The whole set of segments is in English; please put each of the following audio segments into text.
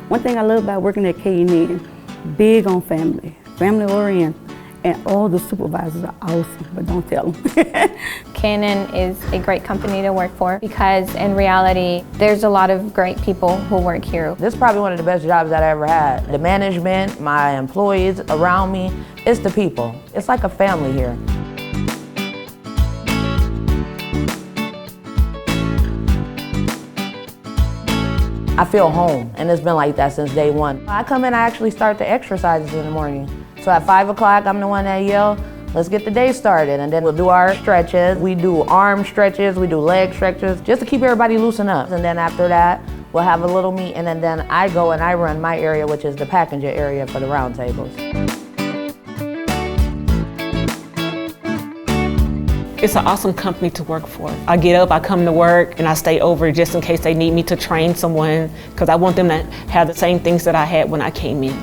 One thing I love about working at KN, big on family, family oriented, and all the supervisors are awesome, but don't tell them. KN is a great company to work for because in reality, there's a lot of great people who work here. This is probably one of the best jobs that I ever had. The management, my employees around me, it's the people. It's like a family here. I feel home, and it's been like that since day one. I come in, I actually start the exercises in the morning. So at 5 o'clock, I'm the one that yell, let's get the day started. And then we'll do our stretches. We do arm stretches, we do leg stretches, just to keep everybody loosened up. And then after that, we'll have a little meeting, and then I go and I run my area, which is the passenger area for the round tables. It's an awesome company to work for. I get up, I come to work, and I stay over just in case they need me to train someone, because I want them to have the same things that I had when I came in.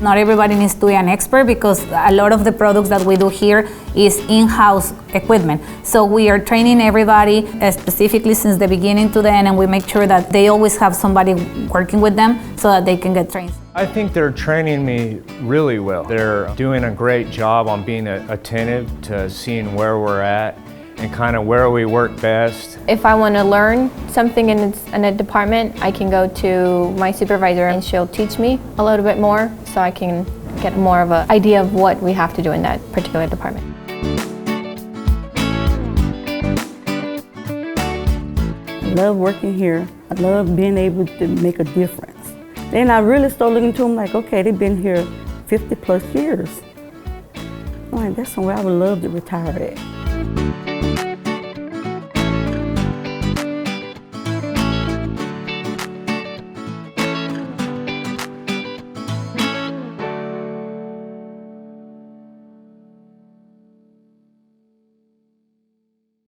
Not everybody needs to be an expert because a lot of the products that we do here is in-house equipment. So we are training everybody specifically since the beginning to the end, and we make sure that they always have somebody working with them so that they can get trained. I think they're training me really well. They're doing a great job on being attentive to seeing where we're at and kind of where we work best. If I want to learn something in a department, I can go to my supervisor and she'll teach me a little bit more so I can get more of an idea of what we have to do in that particular department. I love working here. I love being able to make a difference. Then I really start looking to them like, okay, they've been here 50 plus years. I'm like, that's somewhere I would love to retire at.